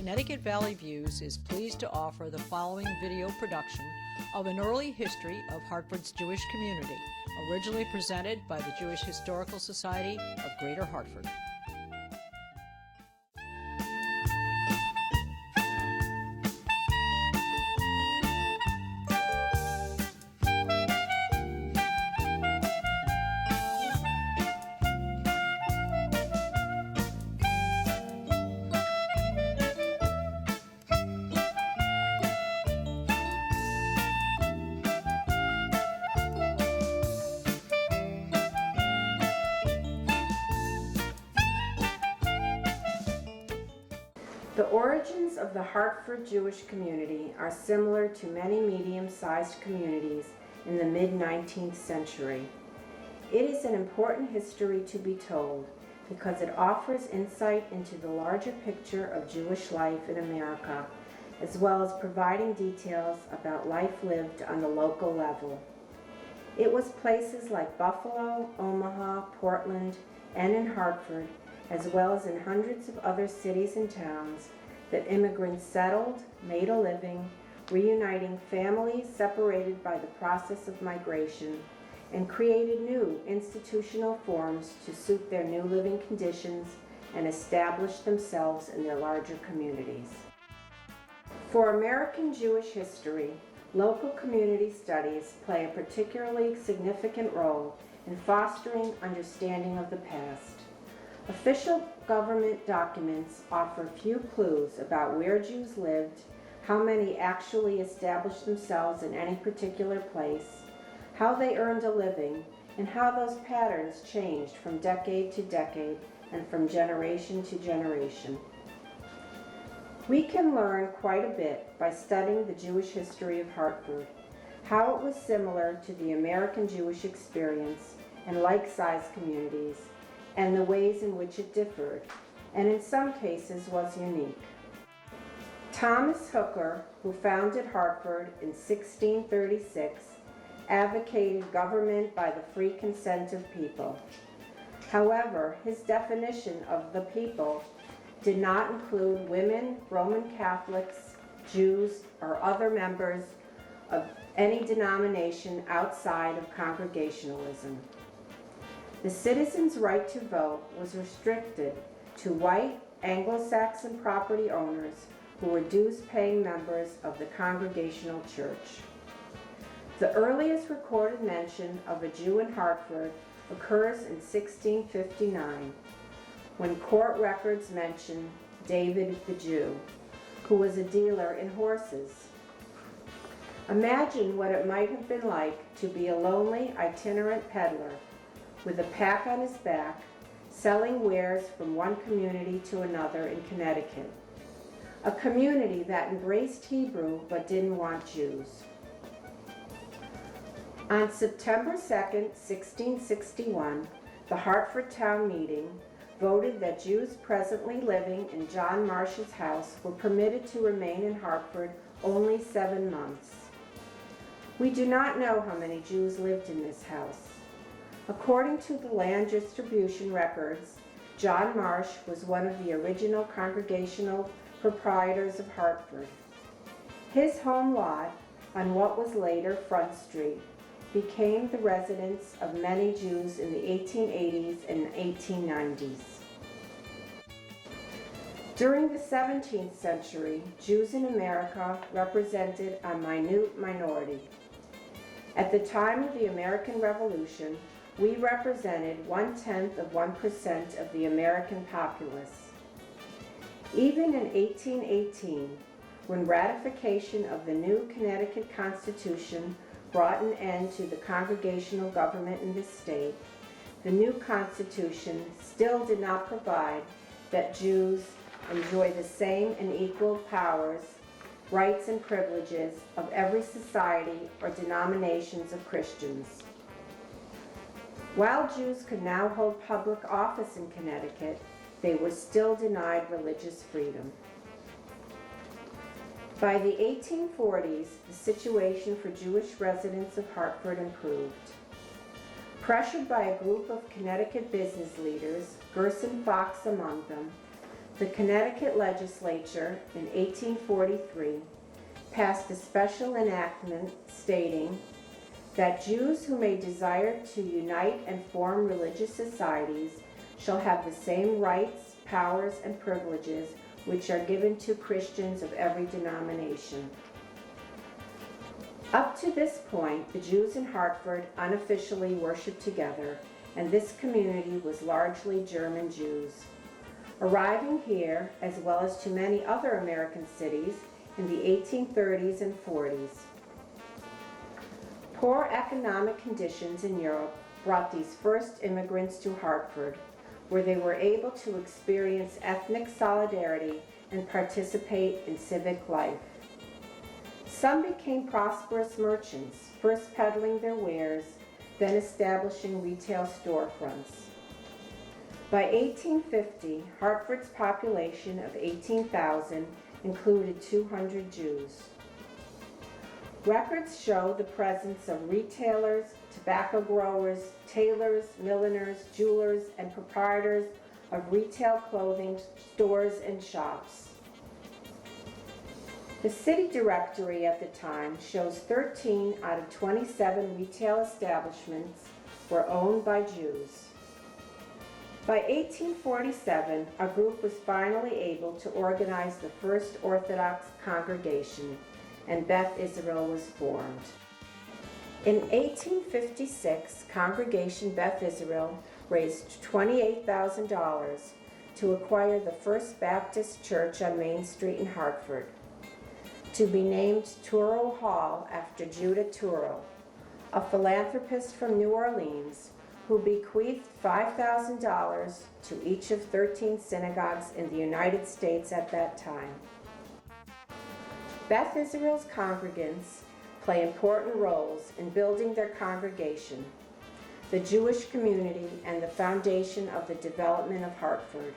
Connecticut Valley Views is pleased to offer the following video production of an early history of Hartford's Jewish community, originally presented by the Jewish Historical Society of Greater Hartford. The origins of the Hartford Jewish community are similar to many medium-sized communities in the mid-19th century. It is an important history to be told because it offers insight into the larger picture of Jewish life in America, as well as providing details about life lived on the local level. It was places like Buffalo, Omaha, Portland, and in Hartford, as well as in hundreds of other cities and towns, that immigrants settled, made a living, reuniting families separated by the process of migration, and created new institutional forms to suit their new living conditions and establish themselves in their larger communities. For American Jewish history, local community studies play a particularly significant role in fostering understanding of the past. Official government documents offer few clues about where Jews lived, how many actually established themselves in any particular place, how they earned a living, and how those patterns changed from decade to decade and from generation to generation. We can learn quite a bit by studying the Jewish history of Hartford, how it was similar to the American Jewish experience and like-sized communities, and the ways in which it differed, and in some cases was unique. Thomas Hooker, who founded Hartford in 1636, advocated government by the free consent of people. However, his definition of the people did not include women, Roman Catholics, Jews, or other members of any denomination outside of Congregationalism. The citizens' right to vote was restricted to white Anglo-Saxon property owners who were dues-paying members of the Congregational Church. The earliest recorded mention of a Jew in Hartford occurs in 1659, when court records mention David the Jew, who was a dealer in horses. Imagine what it might have been like to be a lonely itinerant peddler with a pack on his back, selling wares from one community to another in Connecticut, a community that embraced Hebrew but didn't want Jews. On September 2nd, 1661, the Hartford Town Meeting voted that Jews presently living in John Marsh's house were permitted to remain in Hartford only 7 months. We do not know how many Jews lived in this house. According to the land distribution records, John Marsh was one of the original congregational proprietors of Hartford. His home lot, on what was later Front Street, became the residence of many Jews in the 1880s and 1890s. During the 17th century, Jews in America represented a minute minority. At the time of the American Revolution, we represented 0.1% of the American populace. Even in 1818, when ratification of the new Connecticut Constitution brought an end to the congregational government in the state, the new Constitution still did not provide that Jews enjoy the same and equal powers, rights, and privileges of every society or denominations of Christians. While Jews could now hold public office in Connecticut, they were still denied religious freedom. By the 1840s, the situation for Jewish residents of Hartford improved. Pressured by a group of Connecticut business leaders, Gerson Fox among them, the Connecticut legislature in 1843 passed a special enactment stating that Jews who may desire to unite and form religious societies shall have the same rights, powers, and privileges which are given to Christians of every denomination. Up to this point, the Jews in Hartford unofficially worshiped together, and this community was largely German Jews. Arriving here, as well as to many other American cities, in the 1830s and 40s. Poor economic conditions in Europe brought these first immigrants to Hartford, where they were able to experience ethnic solidarity and participate in civic life. Some became prosperous merchants, first peddling their wares, then establishing retail storefronts. By 1850, Hartford's population of 18,000 included 200 Jews. Records show the presence of retailers, tobacco growers, tailors, milliners, jewelers, and proprietors of retail clothing stores and shops. The city directory at the time shows 13 out of 27 retail establishments were owned by Jews. By 1847, a group was finally able to organize the first Orthodox congregation, and Beth Israel was formed. In 1856, Congregation Beth Israel raised $28,000 to acquire the First Baptist Church on Main Street in Hartford, to be named Touro Hall after Judah Touro, a philanthropist from New Orleans who bequeathed $5,000 to each of 13 synagogues in the United States at that time. Beth Israel's congregants play important roles in building their congregation, the Jewish community, and the foundation of the development of Hartford.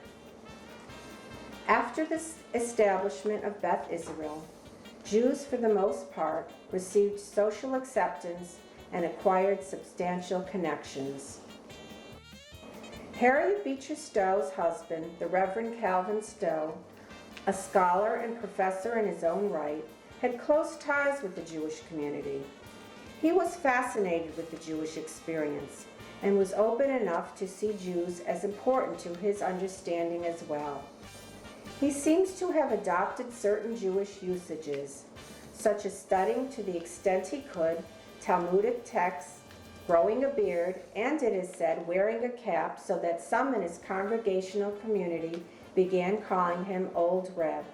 After the establishment of Beth Israel, Jews, for the most part, received social acceptance and acquired substantial connections. Harriet Beecher Stowe's husband, the Reverend Calvin Stowe, a scholar and professor in his own right, had close ties with the Jewish community. He was fascinated with the Jewish experience and was open enough to see Jews as important to his understanding as well. He seems to have adopted certain Jewish usages, such as studying to the extent he could Talmudic texts, growing a beard, and, it is said, wearing a cap, so that some in his congregational community began calling him Old Reb.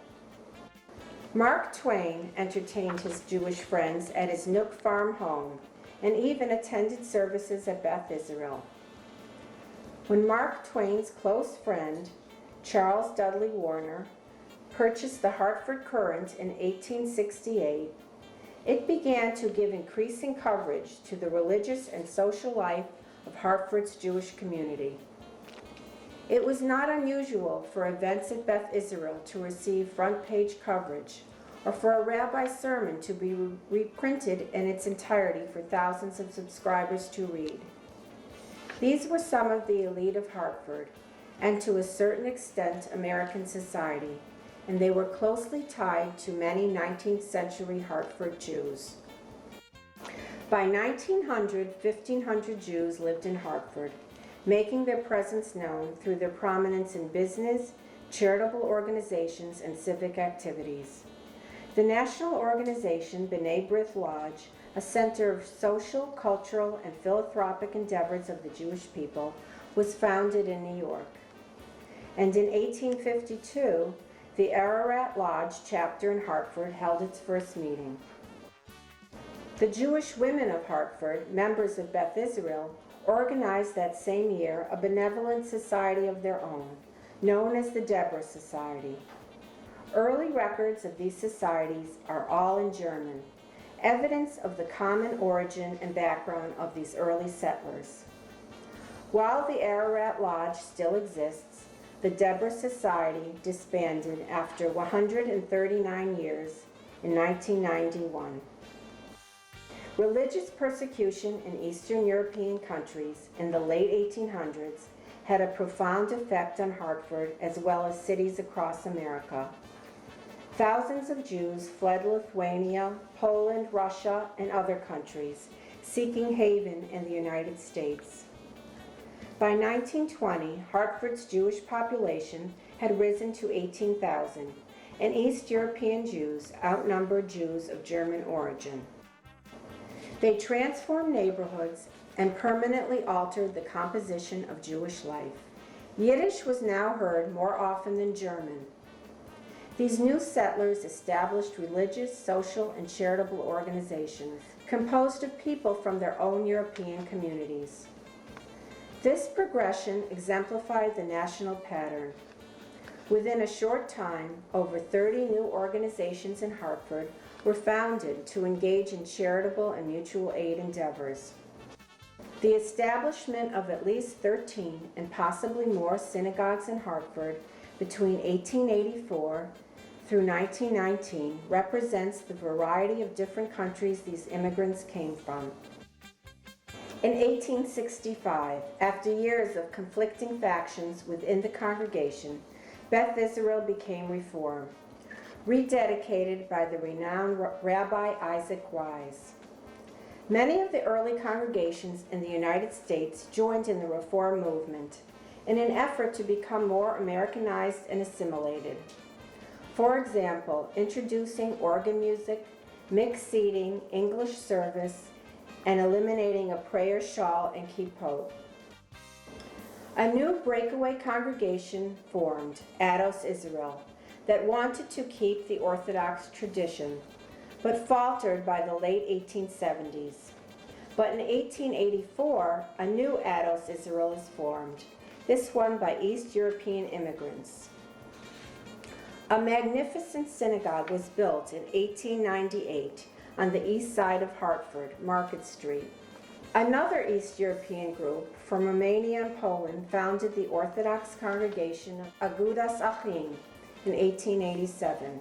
Mark Twain entertained his Jewish friends at his Nook Farm home and even attended services at Beth Israel. When Mark Twain's close friend, Charles Dudley Warner, purchased the Hartford Courant in 1868, it began to give increasing coverage to the religious and social life of Hartford's Jewish community. It was not unusual for events at Beth Israel to receive front-page coverage, or for a rabbi's sermon to be reprinted in its entirety for thousands of subscribers to read. These were some of the elite of Hartford, and to a certain extent American society, and they were closely tied to many 19th century Hartford Jews. By 1900, 1,500 Jews lived in Hartford, making their presence known through their prominence in business, charitable organizations, and civic activities. The national organization B'nai B'rith Lodge, a center of social, cultural, and philanthropic endeavors of the Jewish people, was founded in New York. And in 1852, the Ararat Lodge chapter in Hartford held its first meeting. The Jewish women of Hartford, members of Beth Israel, organized that same year a benevolent society of their own, known as the Deborah Society. Early records of these societies are all in German, evidence of the common origin and background of these early settlers. While the Ararat Lodge still exists, the Deborah Society disbanded after 139 years in 1991. Religious persecution in Eastern European countries in the late 1800s had a profound effect on Hartford as well as cities across America. Thousands of Jews fled Lithuania, Poland, Russia, and other countries, seeking haven in the United States. By 1920, Hartford's Jewish population had risen to 18,000, and East European Jews outnumbered Jews of German origin. They transformed neighborhoods and permanently altered the composition of Jewish life. Yiddish was now heard more often than German. These new settlers established religious, social, and charitable organizations composed of people from their own European communities. This progression exemplified the national pattern. Within a short time, over 30 new organizations in Hartford were founded to engage in charitable and mutual aid endeavors. The establishment of at least 13 and possibly more synagogues in Hartford between 1884 through 1919 represents the variety of different countries these immigrants came from. In 1865, after years of conflicting factions within the congregation, Beth Israel became reformed, rededicated by the renowned Rabbi Isaac Wise. Many of the early congregations in the United States joined in the Reform movement in an effort to become more Americanized and assimilated. For example, introducing organ music, mixed seating, English service, and eliminating a prayer shawl and kippot. A new breakaway congregation formed, Ados Israel, that wanted to keep the Orthodox tradition, but faltered by the late 1870s. But in 1884, a new Ados Israel is formed, this one by East European immigrants. A magnificent synagogue was built in 1898 on the east side of Hartford, Market Street. Another East European group from Romania and Poland founded the Orthodox congregation of Agudas Achim in 1887.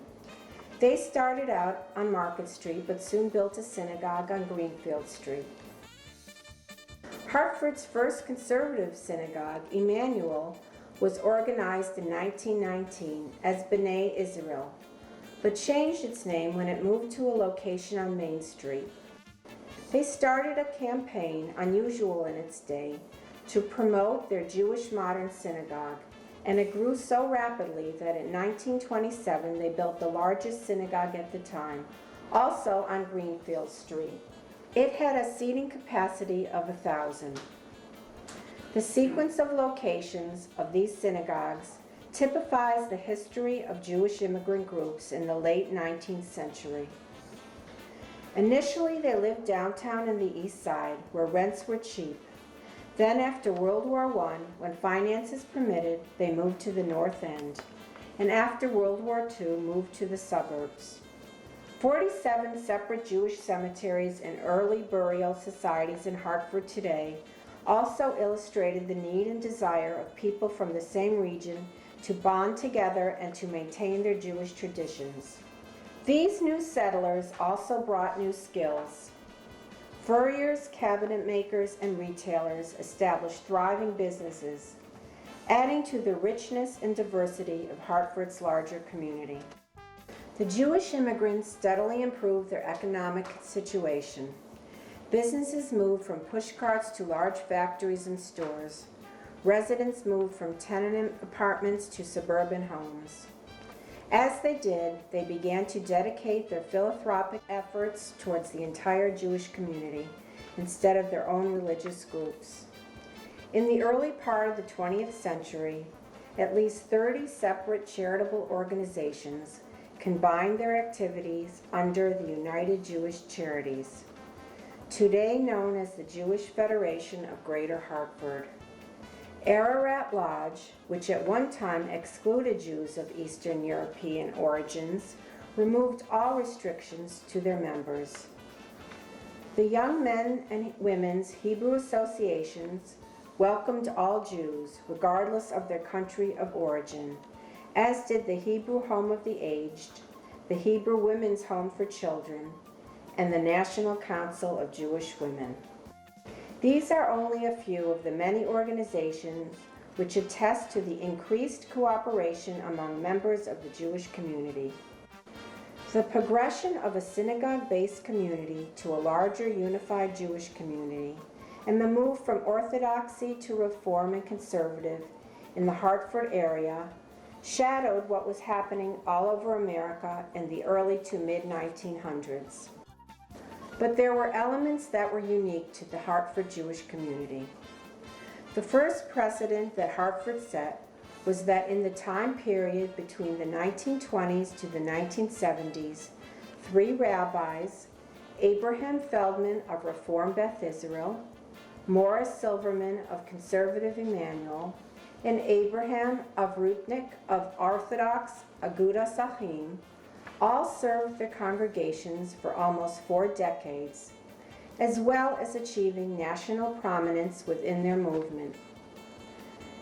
They started out on Market Street but soon built a synagogue on Greenfield Street. Hartford's first conservative synagogue, Emmanuel, was organized in 1919 as B'nai Israel, but changed its name when it moved to a location on Main Street. They started a campaign, unusual in its day, to promote their Jewish modern synagogue, and it grew so rapidly that in 1927 they built the largest synagogue at the time, also on Greenfield Street. It had a seating capacity of 1,000. The sequence of locations of these synagogues typifies the history of Jewish immigrant groups in the late 19th century. Initially, they lived downtown in the East Side, where rents were cheap. Then, after World War I, when finances permitted, they moved to the North End, and after World War II, moved to the suburbs. 47 separate Jewish cemeteries and early burial societies in Hartford today also illustrated the need and desire of people from the same region to bond together and to maintain their Jewish traditions. These new settlers also brought new skills. Furriers, cabinet makers, and retailers established thriving businesses, adding to the richness and diversity of Hartford's larger community. The Jewish immigrants steadily improved their economic situation. Businesses moved from pushcarts to large factories and stores. Residents moved from tenement apartments to suburban homes. As they did, they began to dedicate their philanthropic efforts towards the entire Jewish community instead of their own religious groups. In the early part of the 20th century, at least 30 separate charitable organizations combined their activities under the United Jewish Charities, today known as the Jewish Federation of Greater Hartford. Ararat Lodge, which at one time excluded Jews of Eastern European origins, removed all restrictions to their members. The Young Men and Women's Hebrew Associations welcomed all Jews, regardless of their country of origin, as did the Hebrew Home of the Aged, the Hebrew Women's Home for Children, and the National Council of Jewish Women. These are only a few of the many organizations which attest to the increased cooperation among members of the Jewish community. The progression of a synagogue-based community to a larger unified Jewish community and the move from Orthodoxy to Reform and Conservative in the Hartford area shadowed what was happening all over America in the early to mid-1900s. But there were elements that were unique to the Hartford Jewish community. The first precedent that Hartford set was that in the time period between the 1920s to the 1970s, 3 rabbis, Abraham Feldman of Reform Beth Israel, Morris Silverman of Conservative Emmanuel, and Abraham Avrutnik of Orthodox Agudas Achim, all served their congregations for almost 4 decades, as well as achieving national prominence within their movement.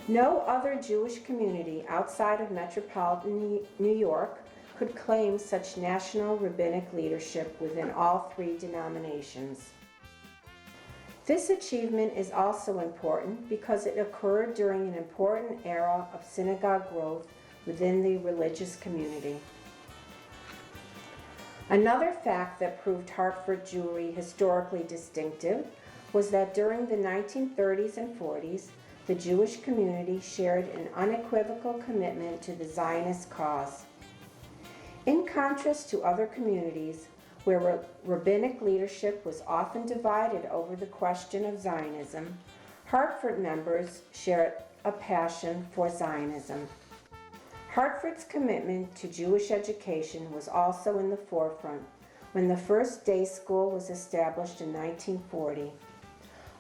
No other Jewish community outside of metropolitan New York could claim such national rabbinic leadership within all 3 denominations. This achievement is also important because it occurred during an important era of synagogue growth within the religious community. Another fact that proved Hartford Jewry historically distinctive was that during the 1930s and 40s, the Jewish community shared an unequivocal commitment to the Zionist cause. In contrast to other communities, where rabbinic leadership was often divided over the question of Zionism, Hartford members shared a passion for Zionism. Hartford's commitment to Jewish education was also in the forefront when the first day school was established in 1940.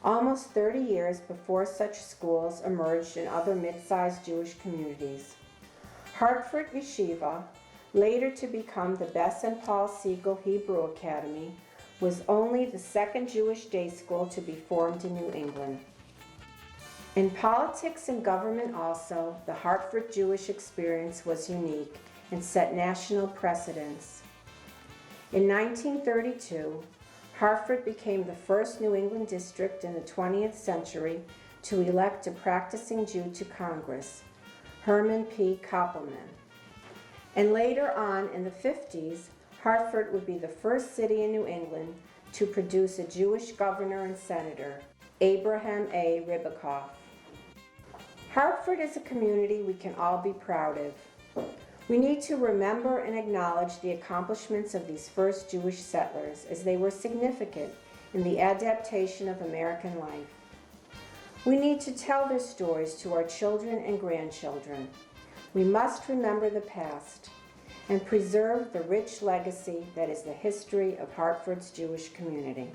Almost 30 years before such schools emerged in other mid-sized Jewish communities. Hartford Yeshiva, later to become the Bess and Paul Siegel Hebrew Academy, was only the 2nd Jewish day school to be formed in New England. In politics and government also, the Hartford Jewish experience was unique and set national precedents. In 1932, Hartford became the first New England district in the 20th century to elect a practicing Jew to Congress, Herman P. Koppelman. And later on, in the 50s, Hartford would be the first city in New England to produce a Jewish governor and senator, Abraham A. Ribicoff. Hartford is a community we can all be proud of. We need to remember and acknowledge the accomplishments of these first Jewish settlers, as they were significant in the adaptation of American life. We need to tell their stories to our children and grandchildren. We must remember the past and preserve the rich legacy that is the history of Hartford's Jewish community.